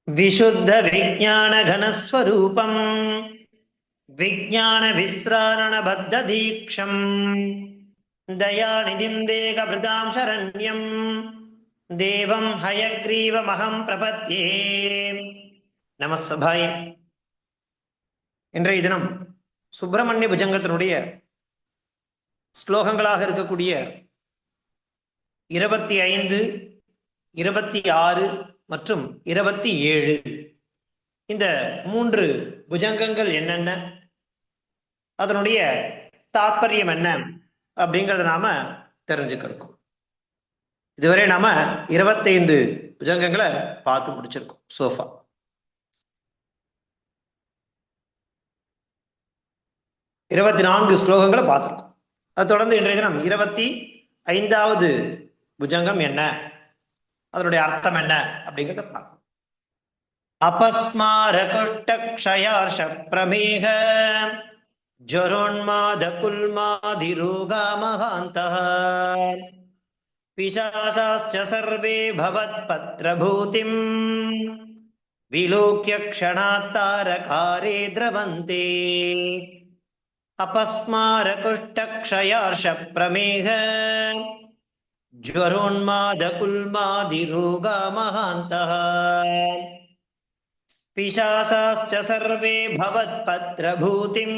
विशुद्ध विज्ञान घनस्वरूपं विज्ञान विस्रारण बद्ध दीक्षं दयानिधिं देहभृतां शरण्यं देवं हयग्रीवमहं प्रपद्ये நமஸ்தபாய். இன்றைய தினம் சுப்பிரமணிய புஜங்கத்தினுடைய ஸ்லோகங்களாக இருக்கக்கூடிய 25, 26 மற்றும் 27 இந்த 3 புஜங்கங்கள் என்னென்ன, அதனுடைய தாற்பயம் என்ன அப்படிங்கிறத நாம தெரிஞ்சுக்கிறோம். இதுவரை நாம 25 புஜங்கங்களை பார்த்து முடிச்சிருக்கோம். சோஃபா 24 ஸ்லோகங்களை பார்த்துருக்கோம். அது தொடர்ந்து இன்றைய தினம் 25வது புஜங்கம் என்ன, அதனுடைய அர்த்தம் என்ன அப்படிங்கிறத பார்க்கணும். அபஸ்மார குஷ்ட க்ஷயார்ஷ பிரமேக ஜரோன்மாத குல்மாதி ரோகா மகாந்தः பிசாசாஸ்ச சர்வே பவத் பத்ரபூதிம் விலோக்ய க்ஷணாத் தாரகாரே த்ரவந்தே. अपस्मार कुष्ठ क्षयार्ष प्रमेह ज्वरोन्माद कुल्मादि रोगा महान्तः पिशासाश्च सर्वे भवत्पत्रभूतिं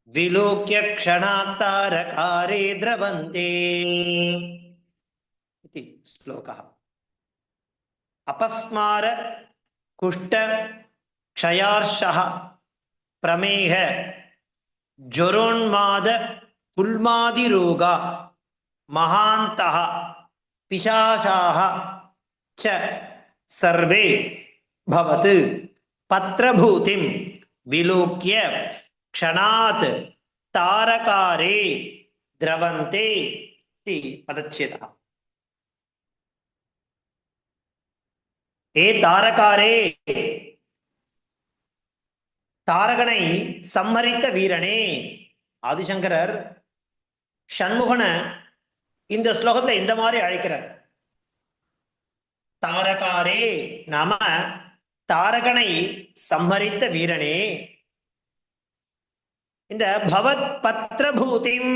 विलोक्य क्षणात् तारकारे द्रवन्ते इति श्लोकः. अपस्मार कुष्ठ क्षयार्षः प्रमेह ज्वरोन्माद कुल्मादि रोगा महान्तः पिशाचाः च सर्वे भवत् पत्रभूतिं विलोक्य क्षणात् तारकारे द्रवन्ते इति पदच्छेदः. ए तारकारे, தாரகனை சம்மரித்த வீரனே. ஆதிசங்கரர் ஷண்முகனை இந்த ஸ்லோகத்துல இந்த மாதிரி அழைக்கிறார். தாரகாரே நாம தாரகனை சம்மரித்த வீரனே. இந்த பவத் பத்ரபூதிம்,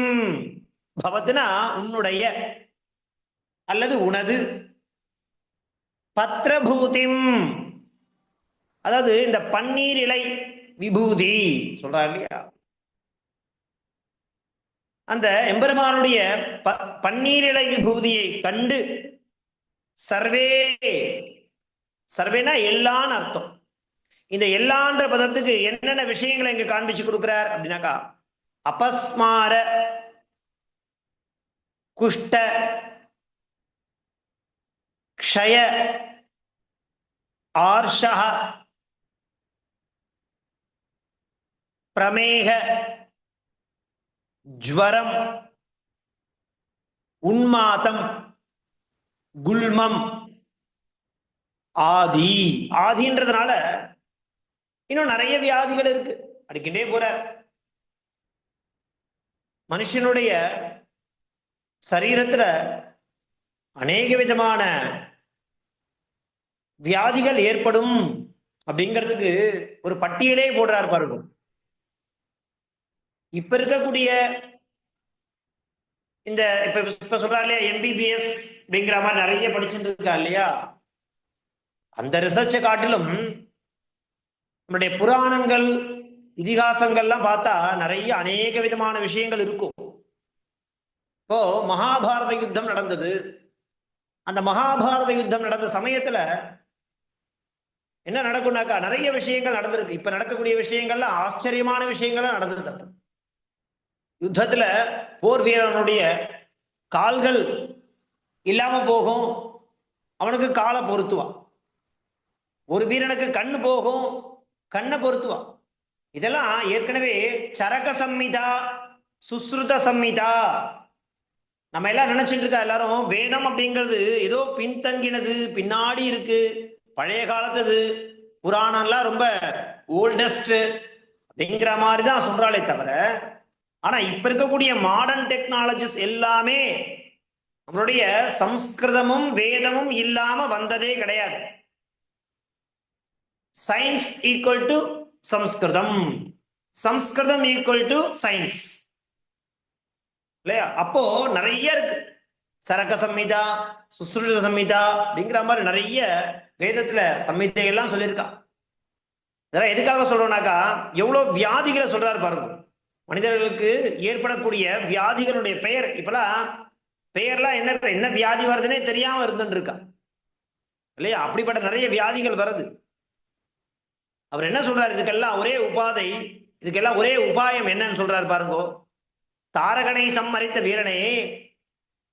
பவத்னா உன்னுடைய அல்லது உனது, பத்ரபூதிம் அதாவது இந்த பன்னீர் இலை விபூதி சொல்றார் இல்லையா, அந்த எம்பெருமானுடைய பன்னீரிலை விபூதியை கண்டு சர்வே, சர்வேனா எல்லான்னு அர்த்தம். இந்த எல்லான்ற பதத்துக்கு என்னென்ன விஷயங்களை இங்க காண்பிச்சு கொடுக்கிறார் அப்படின்னாக்கா, அபஸ்மார குஷ்ட க்ஷய ஆர்ஷா பிரமேக ஜ்வரம் உன்மாதம் குல்மம் ஆதி. ஆதின்றதுனால இன்னும் நிறைய வியாதிகள் இருக்கு, அடிக்கிட்டே போறார். மனுஷனுடைய சரீரத்துல அநேக விதமான வியாதிகள் ஏற்படும் அப்படிங்கிறதுக்கு ஒரு பட்டியலே போடுறார் பாருங்க. இப்ப இருக்கக்கூடிய இந்த இப்ப சொல்றா இல்லையா, எம்பிபிஎஸ் அப்படிங்கிற மாதிரி நிறைய படிச்சுட்டு இருக்கா இல்லையா, அந்த ரிசர்ச்சை காட்டிலும் நம்மளுடைய புராணங்கள் இதிகாசங்கள்லாம் பார்த்தா நிறைய அநேக விதமான விஷயங்கள் இருக்கும். இப்போ மகாபாரத யுத்தம் நடந்தது. அந்த மகாபாரத யுத்தம் நடந்த சமயத்துல என்ன நடக்கும்னாக்கா நிறைய விஷயங்கள் நடந்திருக்கு. இப்ப நடக்கக்கூடிய விஷயங்கள்லாம் ஆச்சரியமான விஷயங்கள்லாம் நடந்தது. யுத்தத்துல போர் வீரனுடைய கால்கள் இல்லாம போகும், அவனுக்கு காலை பொருத்துவான். ஒரு வீரனுக்கு கண்ணு போகும், கண்ணை பொருத்துவான். இதெல்லாம் ஏற்கனவே சரக சம்மிதா சுஸ்ருத சம்மிதா. நம்ம எல்லாம் நினைச்சிட்டு இருக்கா எல்லாரும் வேதம் அப்படிங்கிறது ஏதோ பின்தங்கினது, பின்னாடி இருக்கு, பழைய காலத்தது, புராணம்லாம் ரொம்ப ஓல்டஸ்ட் அப்படிங்கிற மாதிரி தான் சொல்றாளே தவிர, ஆனா இப்ப இருக்கக்கூடிய மாடர்ன் டெக்னாலஜிஸ் எல்லாமே நம்மளுடைய சம்ஸ்கிருதமும் வேதமும் இல்லாம வந்ததே கிடையாது. Science equal to Sanskrit, Sanskrit equal to science இல்லையா? அப்போ நிறைய இருக்கு. சரக சம்ஹிதா, சுஸ்ருத சம்ஹிதா அப்படிங்கிற மாதிரி நிறைய வேதத்துல சம்ஹிதைகள்லாம் சொல்லியிருக்கா. இதெல்லாம் எதுக்காக சொல்றோம்னாக்கா, எவ்வளவு வியாதிகளை சொல்றாரு பாருங்க. மனிதர்களுக்கு ஏற்படக்கூடிய வியாதிகளுடைய பெயர், இப்பெல்லாம் பெயர்லாம் என்ன வியாதி வருதுன்னே தெரியாம இருந்துட்டு இருக்கா இல்லையா? அப்படிப்பட்ட நிறைய வியாதிகள் வருது. அவர் என்ன சொல்றாரு? இதுக்கெல்லாம் ஒரே உபாதை, இதுக்கெல்லாம் ஒரே உபாயம் என்னன்னு சொல்றாரு பாருங்கோ. தாரகனை சம்மரித்த வீரனே,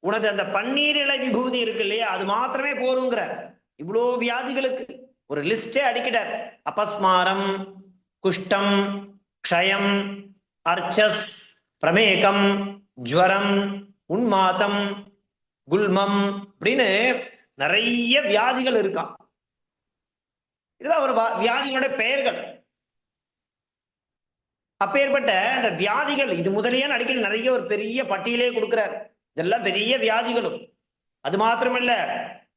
உனது அந்த பன்னீர் இலை விபூதி இருக்கு இல்லையா, அது மாத்திரமே போருங்கிற. இவ்வளோ வியாதிகளுக்கு ஒரு லிஸ்டே அடிக்கிட்டார். அபஸ்மாரம், குஷ்டம், க்ஷயம், அர்ச்சஸ், பிரமேகம், ஜுவரம், உன்மாதம், குல்மம் அப்படின்னு நிறைய வியாதிகள் இருக்கான். இதெல்லாம் ஒரு வியாதிகளுடைய பெயர்கள். அப்பேற்பட்ட அந்த வியாதிகள் இது முதலியே அடிக்கடி நிறைய ஒரு பெரிய பட்டியலே கொடுக்கிறார். இதெல்லாம் பெரிய வியாதிகளும். அது மாத்திரமல்ல,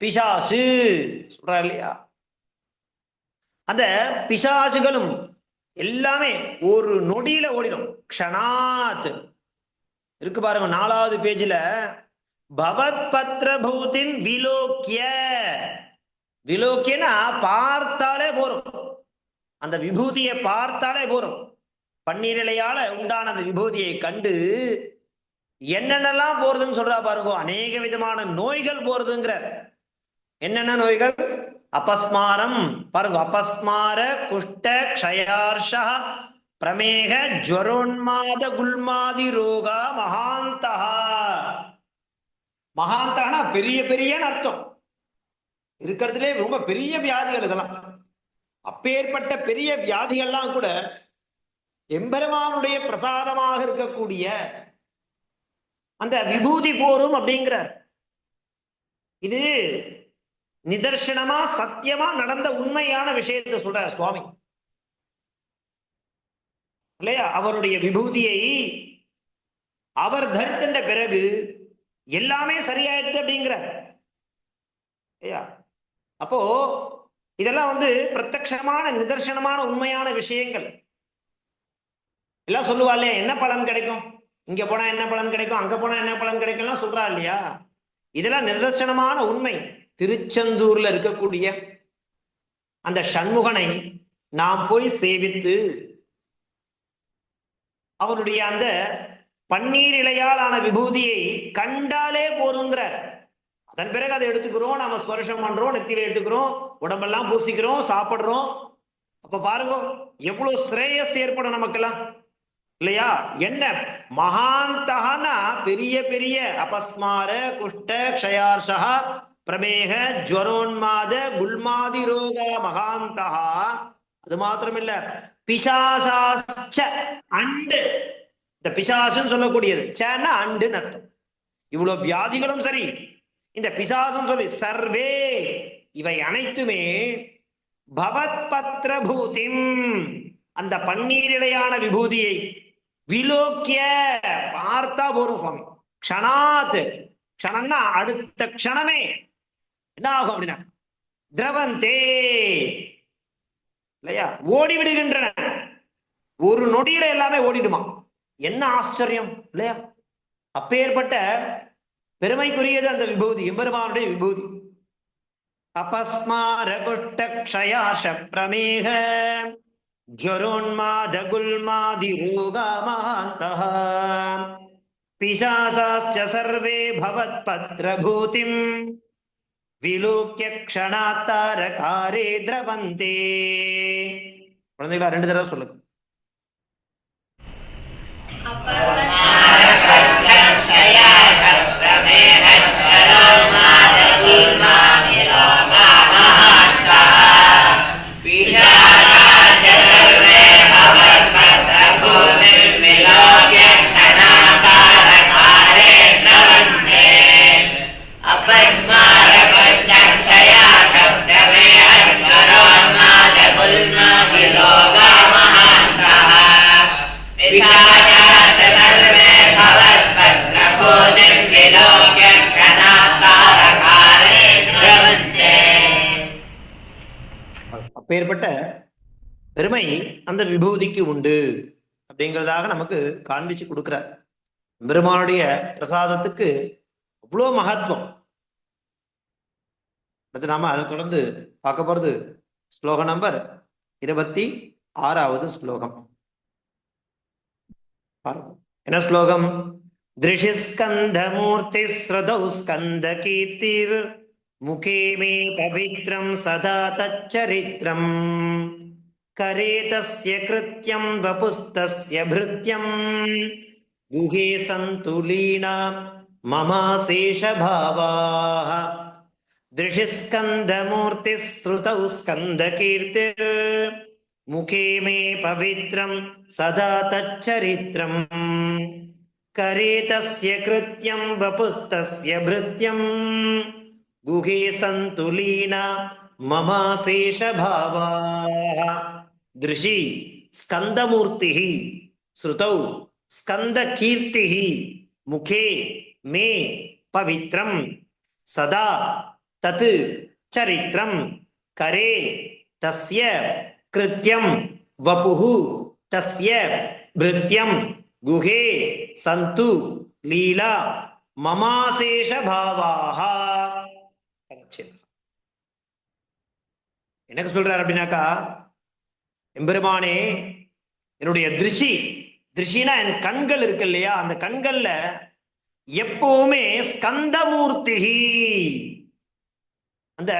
பிசாசு சொல்றார் இல்லையா, அந்த பிசாசுகளும் எல்லாமே ஒரு நொடியில ஓடிடும். க்ஷணாத் இருக்கு பாருங்க, 4வது பேஜ்ல. பவத் பத்ர பூதிம் விலோக்கிய, விலோக்கியனா பார்த்தாலே போறோம், அந்த விபூதியை பார்த்தாலே போறோம். பன்னீர் இலையால உண்டான அந்த விபூதியை கண்டு என்னென்னலாம் போறதுன்னு சொல்றா பாருங்க. அநேக விதமான நோய்கள் போறதுங்கிற. என்னென்ன நோய்கள்? அபஸ்மாரம் பாருங்க, அபஸ்மார, குஷ்ட, க்ஷயார்ஷ, பிரமேக, ஜ்வரோன்மாத, குல்மாதி ரோகா, மகாந்தா. மகாந்தானா பெரிய பெரிய அர்த்தம். இருக்கிறதுலே ரொம்ப பெரிய வியாதிகள் இதெல்லாம். அப்பேற்பட்ட பெரிய வியாதிகள்லாம் கூட எம்பெருமானுடைய பிரசாதமாக இருக்கக்கூடிய அந்த விபூதி போரும் அப்படிங்கிறார். இது நிதர்சனமா சத்தியமா நடந்த உண்மையான விஷயத்தை சொல்றார் சுவாமி இல்லையா? அவருடைய விபூதியை அவர் தரித்தின்ற பிறகு எல்லாமே சரியாயிடுது அப்படிங்கிறார். அப்போ இதெல்லாம் பிரத்யக்ஷமான நிதர்சனமான உண்மையான விஷயங்கள். எல்லாம் சொல்லுவா இல்லையா, என்ன பலன் கிடைக்கும், இங்க போனா என்ன பலன் கிடைக்கும், அங்க போனா என்ன பலன் கிடைக்கும் சொல்றா இல்லையா? இதெல்லாம் நிதர்சனமான உண்மை. திருச்செந்தூர்ல இருக்கக்கூடிய அந்த சண்முகனை நாம் போய் சேவித்து அவனுடைய அந்த பன்னீர் இலையாலான விபூதியை கண்டாலே போதுங்கிற. அதன் பிறகு அதை எடுத்துக்கிறோம், நாம ஸ்பர்ஷம் பண்றோம், நெத்தியில எடுத்துக்கிறோம், உடம்பெல்லாம் பூசிக்கிறோம், சாப்பிடுறோம். அப்ப பாருங்க எவ்வளவு ஸ்ரேயஸ் ஏற்படும் நமக்கெல்லாம் இல்லையா? என்ன மகாந்தகனா பெரிய பெரிய அபஸ்மார, குஷ்ட, க்ஷயார்ஷா, பிரமேக, ஜ்வரோன்மாத, குல்மாதி ரோக மகாந்தகா. அது மாத்திரமில்ல, பிசாசாச்ச அண்டு. இந்த பிசாசுன்னு சொல்லக்கூடியது சேன்னா அண்டுன்னு அர்த்தம். இவ்வளவு வியாதிகளும் சரி, இந்த பிசாசும் சொல்லி சர்வே இவை அனைத்துமே பவத் பத்ர பூதிம் அந்த பன்னீரிடையான விபூதியை விலோக்கிய பார்த்தா போறோம் சுவாமி. க்ஷணாத், க்ஷணம்னா அடுத்த க்ஷணமே என்ன ஆகும் அப்படின்னா திரவந்தே இல்லையா, ஓடி விடுகின்றன. ஒரு நொடியில எல்லாமே ஓடிடுமா. என்ன ஆச்சரியம் இல்லையா? அப்பேற்பட்ட பெருமைக்குரியது அந்த விபூதி, எம்பெருமானுடைய விபூதி. அபஸ்மார குஷ்ட க்ஷயாஷ பிரமேக ஜ்வரோன்மாத குல்மாதி ரோகா மகாந்தஹ பிசாசாஸ்ச சர்வே பவத் பத்ரபூதிம் விலோக்ய க்ஷணாத்தாரகாரே திரவந்தே. குழந்தைகளா 2 தடவை சொல்லுங்க. सर्वे भवत्पत्रभूतिं विलोक्य क्षणात्तारकारे அப்பேற்பட்ட பெருமை அந்த விபூதிக்கு உண்டு அப்படிங்கிறதாக நமக்கு காண்பிச்சு கொடுக்கிறார். பெருமானுடைய பிரசாதத்துக்கு அவ்வளோ மகத்துவம். அடுத்து நாம அதை தொடர்ந்து பார்க்க போறது ஸ்லோகம் நம்பர் 26வது ஸ்லோகம். என்ன ஸ்லோகம்? திருஷி ஸ்கந்த மூர்த்தி ஸ்ருதௌ ஸ்கந்த கீர்த்திர் முகே மே பவித்ரம் சதா தச்சரித்ரம் கரே தஸ்ய கிருத்யம் வபுஸ்தஸ்ய பிருத்யம் குஹே சந்து லீனா மமாசேஷ பாவாஹ. திருஷி ஸ்கந்த மூர்த்தி ஸ்ருதௌ ஸ்கந்த கீர்த்திர் முகே மே பவித்ரம் சதா தச்சரித்ரம் கரே தஸ்ய கிருத்யம் வபுஸ்தஸ்ய பிருத்யம் குஹே சந்து லீனா மமாசேஷ பாவாஹ. திருஷி ஸ்கந்தமூர்த்திஹி ஸ்ருதௌ ஸ்கந்த கீர்த்திஹி முகே மே பவித்ரம் சதா தத் சரித்ரம் கரே தஸ்ய கிருத்யம் வபுஹு தஸ்ய பிருத்யம் குஹே சந்து லீலா மமாசேஷ பாவாஹ. எனக்கு சொல்றார் அப்படின்னாக்கா, எம்பெருமானே என்னுடைய திருஷினா என் கண்கள் இருக்கு இல்லையா, அந்த கண்கள்ல எப்பவுமே ஸ்கந்தமூர்த்திஹி, அந்த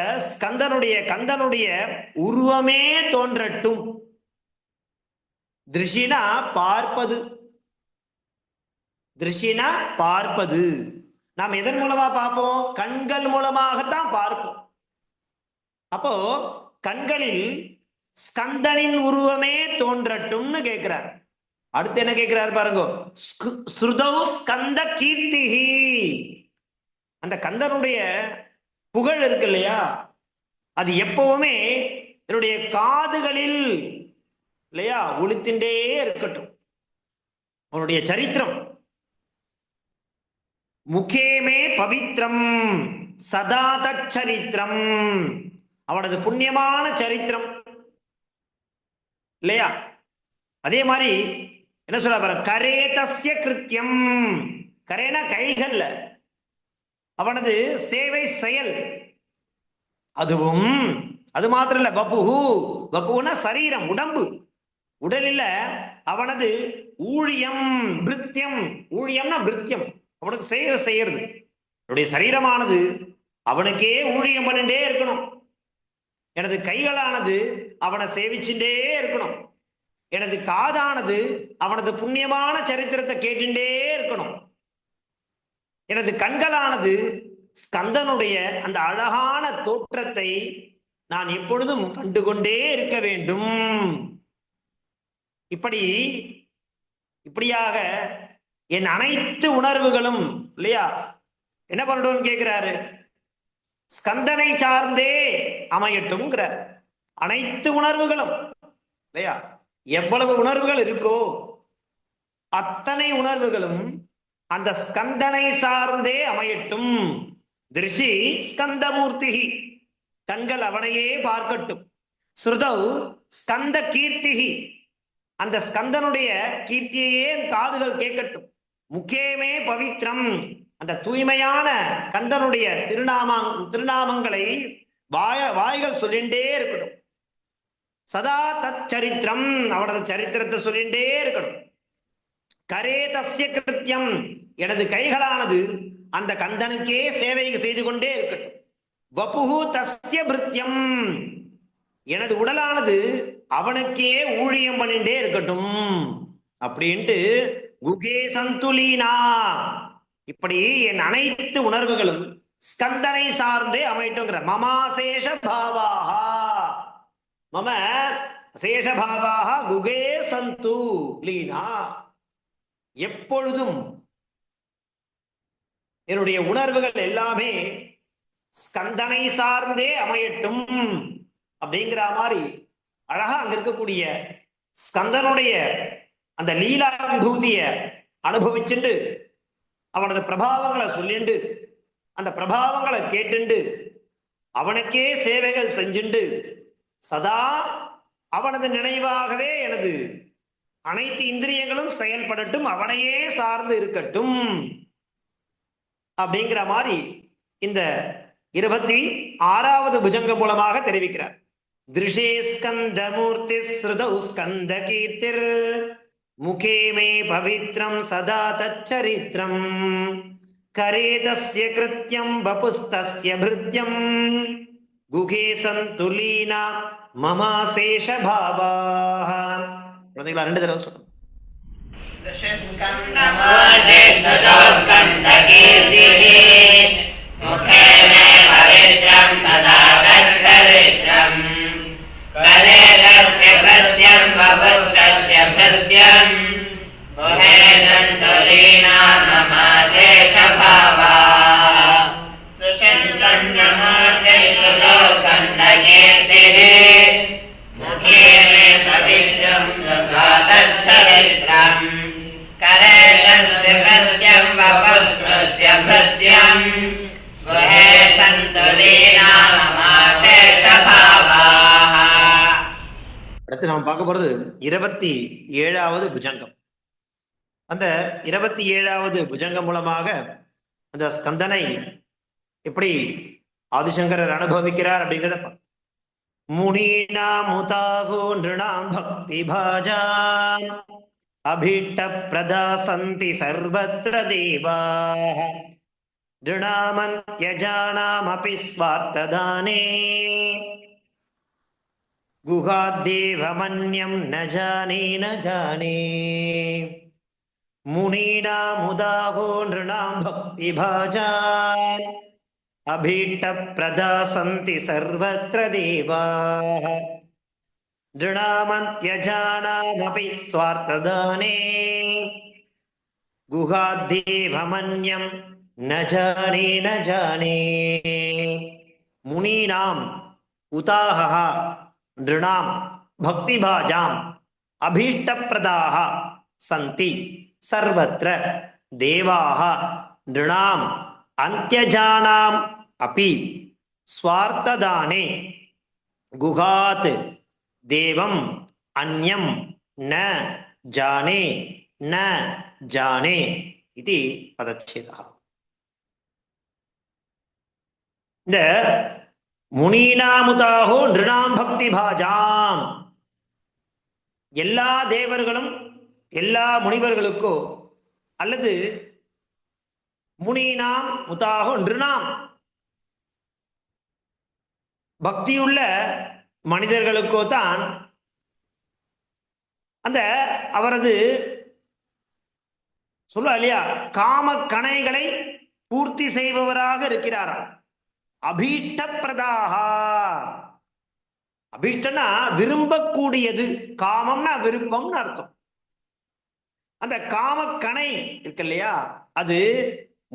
கந்தனுடைய உருவமே தோன்றட்டும். திருஷினா பார்ப்பது, திருஷினா பார்ப்பது. நாம் எதன் மூலமா பார்ப்போம்? கண்கள் மூலமாகத்தான் பார்ப்போம். அப்போ கண்களில் ஸ்கந்தனின் உருவமே தோன்றட்டும்னு கேட்கிறார். அடுத்து என்ன கேட்கிறார் பாருங்க, ஸ்ருதௌ ஸ்கந்த கீர்த்திஹி, அந்த கந்தனுடைய புகழ் இருக்கு இல்லையா, அது எப்பவுமே என்னுடைய காதுகளில் இல்லையா ஒலித்துண்டே இருக்கட்டும். அவனுடைய சரித்திரம் முகேமே பவித்ரம் சதா தச்சரித்திரம், அவனது புண்ணியமான சரித்திரம் இல்லையா. அதே மாதிரி என்ன சொல்ல பாரு, கரே தஸ்ய கிருத்யம், கரேனா கைகள்ல அவனது சேவை செயல், அதுவும் அது மாத்திரம் இல்ல, வபுஹு, வபுனா சரீரம் உடம்பு, உடலில் அவனது ஊழியம், பிருத்தியம், ஊழியம்னா பிருத்தியம், அவனுக்கு சேவை செய்யறது. அவனுடைய சரீரமானது அவனுக்கே ஊழியம் பண்ணிட்டே இருக்கணும். எனது கைகளானது அவனை சேவிச்சுட்டே இருக்கணும். எனது காதானது அவனது புண்ணியமான சரித்திரத்தை கேட்டுட்டே இருக்கணும். எனது கண்களானது ஸ்கந்தனுடைய அந்த அழகான தோற்றத்தை நான் எப்பொழுதும் கண்டுகொண்டே இருக்க வேண்டும். இப்படியாக என் அனைத்து உணர்வுகளும் இல்லையா என்ன பண்ணணும் கேட்கிறாரு, ஸ்கந்தனை சார்ந்தே அமையட்டும். அனைத்து உணர்வுகளும் இல்லையா, எவ்வளவு உணர்வுகள் இருக்கோ அத்தனை உணர்வுகளும் அந்த ஸ்கந்தனை சார்ந்தே அமையட்டும். திருஷி ஸ்கந்தமூர்த்திஹி, கண்கள் அவனையே பார்க்கட்டும். ஸ்ருதௌ ஸ்கந்த கீர்த்திஹி, அந்த ஸ்கந்தனுடைய கீர்த்தியையே காதுகள் கேட்கட்டும். முகேமே பவித்ரம், அந்த தூய்மையான கந்தனுடைய திருநாமங்களை வாய்கள் சொல்லிண்டே இருக்கட்டும். சதா தத் சரித்திரம், அவனது சரித்திரத்தை சொல்லிண்டே இருக்கணும். கரே தஸ்ய கிருத்யம், எனது கைகளானது அந்த கந்தனுக்கே சேவை செய்து கொண்டே இருக்கட்டும். வபுஹு தஸ்ய பிருத்யம், எனது உடலானது அவனுக்கே ஊழியம் பண்ணிட்டே இருக்கட்டும் அப்படின்ட்டு குகே சந்துலீனா, இப்படி என் அனைத்து உணர்வுகளும் ஸ்கந்தனை சார்ந்தே அமைட்டுங்கிற. மமாசேஷ பாவாஹா, மம சேஷபாவாக குகே சந்து லீனா, எப்பொழுதும் என்னுடைய உணர்வுகள் எல்லாமே ஸ்கந்தனை சார்ந்தே அமையட்டும் அப்படிங்கிற மாதிரி அழகா அங்க இருக்கக்கூடிய ஸ்கந்தனுடைய அந்த லீலா அனுபூதிய அனுபவிச்சுண்டு அவனது பிரபாவங்களை சொல்லிண்டு அந்த பிரபாவங்களை கேட்டுண்டு அவனுக்கே சேவைகள் செஞ்சுண்டு சதா அவனது நினைவாகவே எனது அனைத்து இந்திரியங்களும் செயல்படட்டும், அவனையே சார்ந்து இருக்கட்டும் அப்படிங்கிற மாதிரி இந்த 26வது புஜங்கம் மூலமாக தெரிவிக்கிறார். திருஷே ஸ்கந்த மூர்த்தி ஸ்ருதௌ ஸ்கந்த கீர்த்திர் முகே மே பவித்ரம் சதா தச்சரித்ரம் கரே தஸ்ய கிருத்யம் வபுஸ்தஸ்ய பிருத்யம் குகே சந்துலீனா மமாசேஷ பாவாஹ. குழந்தைகளா 2 தடவை சொல்லுங்க. मुखे मे पवित्रं सदा तच्चरित्रं करे तस्य कृत्यं वपुस्तस्य भृत्यं गुहे सन्तुलीना ममाशेषभावाः. स्कन्दकीर्तिः मुखे मे पवित्रं सदा तच्चरित्रं करे तस्य कृत्यं वपुस्तस्य भृत्यं गुहे सन्तुलीना ममाशेषभावाः. அடுத்து நாம் பார்க்க போறது 27வது புஜங்கம். அந்த 27வது புஜங்கம் மூலமாக அந்த ஸ்கந்தனை எப்படி ஆதிசங்கரர் அனுபவிக்கிறார் அப்படிங்கிறத முனீனாம் முதாகோ நிருணாம் பக்தி பாஜா அபீட்ட பிரதாசந்தி சர்வத்ர தேவாः நிருணாமந்த்யஜானாமபி ஸ்வார்த்ததானே குஹாத்தேவமன்யம் ந ஜானே ந ஜானே. முனீனாம் முதாகோ நிருணாம் பக்தி பாஜான் அபீட்ட பிரதாசந்தி சர்வத்ர தேவாः நிருணாமந்த்யஜானாமபி ஸ்வார்த்ததானே குஹாத்தேவமன்யம் ந ஜானே ந ஜானே. முனீனாம் உதாஹ நிருணாம் பக்தி பாஜாம் அபீஷ்ட பிரதாஹ சந்தி சர்வத்ர தேவாஹ நிருணாம் அந்த்யஜானாம் அபி ஸ்வார்த்ததானே குஹாத் தேவம் அன்யம் ந ஜானே ந ஜானே இது பதச்சேதः. இந்த முனீனாமுதாகோ நிருணாம் பக்தி பாஜாம், எல்லா தேவர்களும் எல்லா முனிவர்களுக்கோ அல்லது முனீனாம் முதாகோ நிருணாம் பக்தியுள்ள மனிதர்களுக்கோ தான் அந்த அவரது சொல்ல இல்லையா காம கணைகளை பூர்த்தி செய்பவராக இருக்கிறாராம். அபீஷ்ட பிரதாகா, அபீஷ்டனா விரும்பக்கூடியது, காமம்னா விருப்பம்னு அர்த்தம். அந்த காம கணை இருக்கு இல்லையா, அது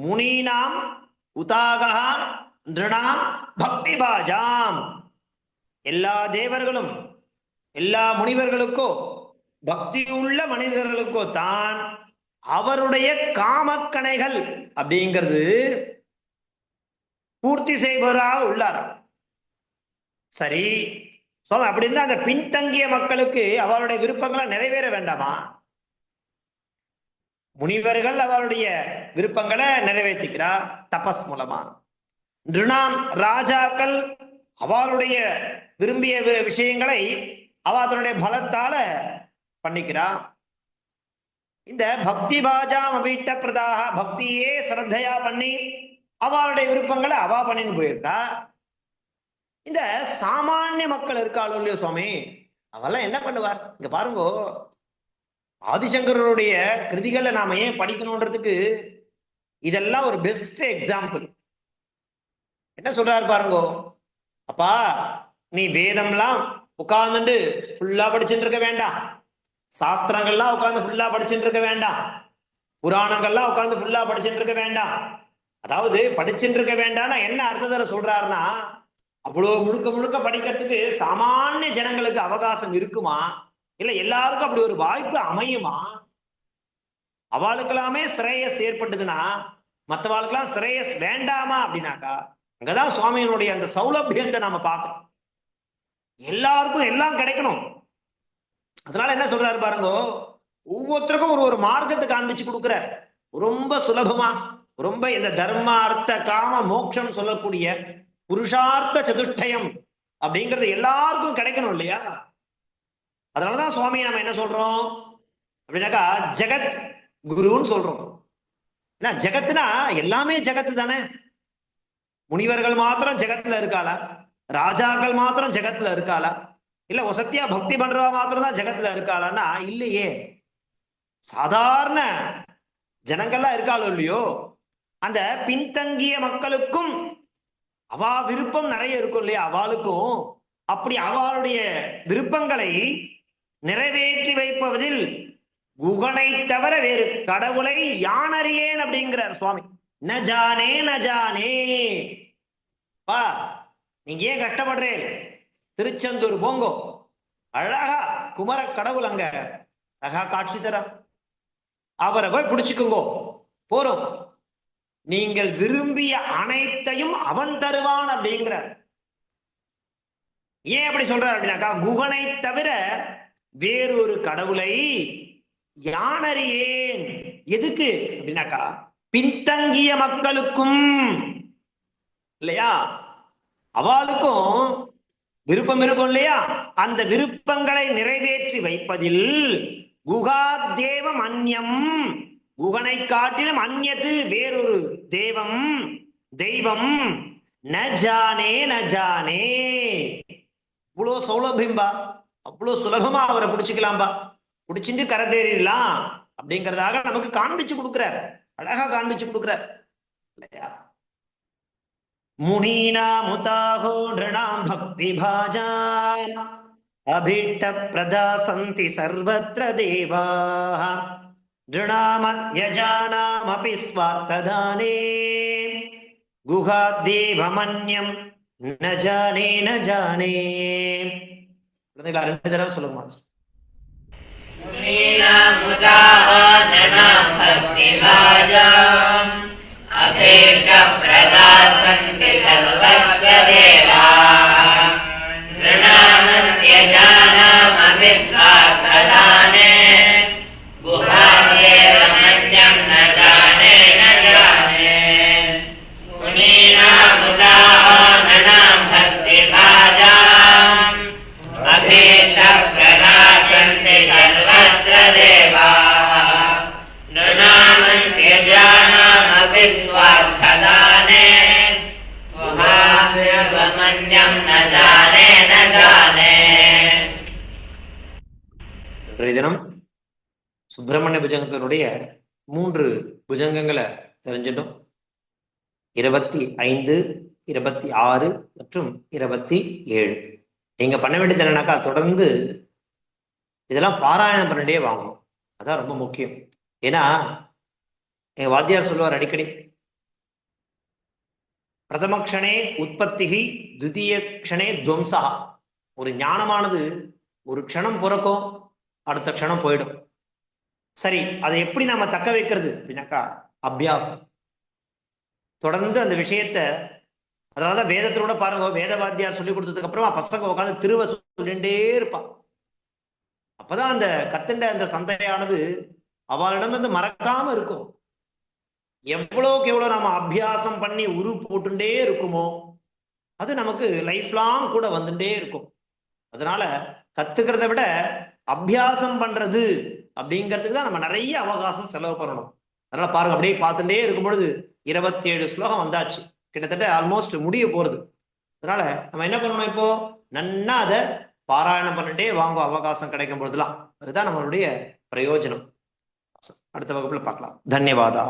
முனீனாம் உதாகா நிருணாம் பக்தி பாஜாம், எல்லா தேவர்களும் எல்லா முனிவர்களுக்கோ பக்தியுள்ள மனிதர்களுக்கோ தான் அவருடைய காமக்கணைகள் அப்படிங்கிறது பூர்த்தி செய்பவராக உள்ளாராம். சரி சுவாமி, அப்படி இருந்தா அந்த பின்தங்கிய மக்களுக்கு அவருடைய விருப்பங்களை நிறைவேற வேண்டாமா? முனிவர்கள் அவருடைய விருப்பங்களை நிறைவேற்றிக்கிறார் தபஸ் மூலமா. நிருணாம் ராஜாக்கள் அவளுடைய விரும்பிய விஷயங்களை அவ அதனுடைய பலத்தால பண்ணிக்கிறார். இந்த பக்தி பாஜாம் அபீட்ட பிரதாக, பக்தியே ஸ்ரத்தையா பண்ணி அவளுடைய விருப்பங்களை அவா பண்ணின்னு போயிருந்தா, இந்த சாமானிய மக்கள் இருக்காளோ இல்லையோ சுவாமி, அவெல்லாம் என்ன பண்ணுவார்? இங்க பாருங்கோ, ஆதிசங்கருடைய கிருதிகளை நாம ஏன் படிக்கணும்ன்றதுக்கு இதெல்லாம் ஒரு பெஸ்ட் எக்ஸாம்பிள். என்ன சொல்றாரு பாருங்கோ, அப்பா நீ வேதம்லாம் உட்கார்ந்துட்டு ஃபுல்லா படிச்சுட்டு இருக்க வேண்டாம், சாஸ்திரங்கள்லாம் உட்காந்து ஃபுல்லா படிச்சுட்டு இருக்க வேண்டாம், புராணங்கள்லாம் உட்காந்து ஃபுல்லா படிச்சுட்டு இருக்க வேண்டாம். அதாவது படிச்சுட்டு இருக்க வேண்டாம்னா என்ன அர்த்தத்துல சொல்றாருன்னா, அவ்வளோ முழுக்க முழுக்க படிக்கிறதுக்கு சாமானிய ஜனங்களுக்கு அவகாசம் இருக்குமா? இல்ல எல்லாருக்கும் அப்படி ஒரு வாய்ப்பு அமையுமா? அவளுக்கெல்லாமே சிரேயஸ் ஏற்பட்டதுன்னா மற்றவாளுக்கெல்லாம் சிரேயஸ் வேண்டாமா அப்படின்னாக்கா, அங்கதான் சுவாமியினுடைய அந்த சௌலபியத்தை நாம பார்க்கணும். எல்லாருக்கும் எல்லாம் கிடைக்கணும். அதனால என்ன சொல்றாரு பாருங்க, ஒவ்வொருத்தருக்கும் ஒரு மார்க்கத்தை காண்பிச்சு கொடுக்கிறார். ரொம்ப சுலபமா, ரொம்ப இந்த தர்ம அர்த்த காம மோட்சம் சொல்லக்கூடிய புருஷார்த்த சதுஷ்டயம் அப்படிங்கிறது எல்லாருக்கும் கிடைக்கணும் இல்லையா? அதனாலதான் சுவாமி நம்ம என்ன சொல்றோம் அப்படின்னாக்கா ஜெகத் குருன்னு சொல்றோம். ஏன்னா ஜெகத்னா எல்லாமே ஜெகத்து தானே. முனிவர்கள் மாத்திரம் ஜெகத்துல இருக்காளா? ராஜாக்கள் மாத்திரம் ஜெகத்துல இருக்காளா? இல்ல வசத்தியா பக்தி பண்றவா மாத்திரம் தான் ஜெகத்துல இருக்காளான்னா இல்லையே. சாதாரண ஜனங்கள்லாம் இருக்காளோ இல்லையோ, அந்த பின்தங்கிய மக்களுக்கும் அவா விருப்பம் நிறைய இருக்கும் இல்லையா, அவளுக்கும் அப்படி அவளுடைய விருப்பங்களை நிறைவேற்றி வைப்பதில் குகனை தவிர வேறு கடவுளை யானறியேன் அப்படிங்கிறார் சுவாமி. நஜானே நஜானே. பா நீங்க ஏன் கஷ்டப்படுறேன்? திருச்செந்தூர் போங்கோ, அழகா குமர கடவுள் அங்க அழகா காட்சி தர, அவரை போய் பிடிச்சுக்குங்கோ போறோம். நீங்கள் விரும்பிய அனைத்தையும் அவன் தருவான் அப்படிங்கிறார். ஏன் அப்படி சொல்றார் அப்படின்னாக்கா, குகனை தவிர வேறொரு கடவுளை யானறியேன். எதுக்கு அப்படின்னாக்கா, பின்தங்கிய மக்களுக்கும் இல்லையா, அவளுக்கும் விருப்பம் இருக்கும் இல்லையா, அந்த விருப்பங்களை நிறைவேற்றி வைப்பதில் குகாதேவம் அந்யம், குகனை காட்டிலும் அந்யது வேறொரு தெய்வம் நஜானே நஜானே. இவ்வளோ சௌலபியம்பா, அவ்வளோ சுலபமா அவரை பிடிச்சிக்கலாம்பா, பிடிச்சிட்டு கரை தேறிடலாம் அப்படிங்கிறதாக நமக்கு காண்பிச்சு கொடுக்கிறார், அழகா காண்பிச்சு கொடுக்கிறார் இல்லையா? முனீனா முதாஹோ நிருணாம் பக்தி பாஜான் அபீஷ்ட பிரதாசந்தி சர்வத்ர தேவாः நிருணாமத்யஜானாமபி ஸ்வார்த்ததானே குஹாதேவமன்யம் ந ஜானே ந ஜானே. குழந்தைகளா ரெண்டு தடவை சொல்லுங்க. முனீனா முதாஹோ நிருணாம் பக்தி பாஜான் அபீஷ்ட பிரதாசந்தி சர்வத்ர தேவாः நிருணாமத்யஜானாமபி ஸ்வார்த்ததானே குஹாதேவமன்யம் ந ஜானே ந ஜானே. முனீனா முதாஹோ நிருணாம் பக்தி பாஜான் அபீஷ்ட பிரதாசந்தி சர்வத்ர தேவாः நிருணாமத்யஜானாமபி ஸ்வார்த்ததானே குஹாதேவமன்யம் ந ஜானே ந ஜானே. இன்றைய தினம் சுப்பிரமணிய புஜங்கத்தினுடைய 3 புஜங்கங்களை தெரிஞ்சிட்டோம். 25, 26 மற்றும் 27. நீங்க பண்ண வேண்டியது என்னன்னாக்கா, தொடர்ந்து இதெல்லாம் பாராயணம் பண்ணிட்டே வாங்கணும். அதான் ரொம்ப முக்கியம். ஏன்னா எங்க வாத்தியார் சொல்லுவார் அடிக்கடி, பிரதம க்ஷணே உற்பத்திகி துதிய க்ஷணே துவம்சா. ஒரு ஞானமானது ஒரு க்ஷணம் பிறக்கும், அடுத்த க்ஷணம் போயிடும். சரி, அதை எப்படி நாம தக்க வைக்கிறது அப்படின்னாக்கா அபியாசம். தொடர்ந்து அந்த விஷயத்த, அதனாலதான் வேதத்தோட பாருங்க, வேத வாத்தியார் சொல்லி கொடுத்ததுக்கு அப்புறமா பசங்க உட்காந்து திருவ சொல்லிட்டே இருப்பான். அப்பதான் அந்த கத்துண்ட அந்த சந்தையானது அவளிடமிருந்து மறக்காம இருக்கும். எவ்வளவுக்கு எவ்வளவு நாம அபியாசம் பண்ணி உரு போட்டுட்டே இருக்குமோ அது நமக்கு லைஃப் லாங் கூட வந்துட்டே இருக்கும். அதனால கத்துக்கிறத விட அபியாசம் பண்றது அப்படிங்கிறதுக்கு தான் நம்ம நிறைய அவகாசம் செலவு பண்ணணும். அதனால பாருங்க, அப்படியே பார்த்துட்டே இருக்கும் பொழுது 27 ஸ்லோகம் வந்தாச்சு, கிட்டத்தட்ட ஆல்மோஸ்ட் முடிய போறது. அதனால நம்ம என்ன பண்ணணும், இப்போ நன்னா அதை பாராயணம் பண்ணிட்டே வாங்க அவகாசம் கிடைக்கும் பொழுதுலாம். அதுதான் நம்மளுடைய பிரயோஜனம். அடுத்த வகுப்புல பார்க்கலாம். தன்யவாதா.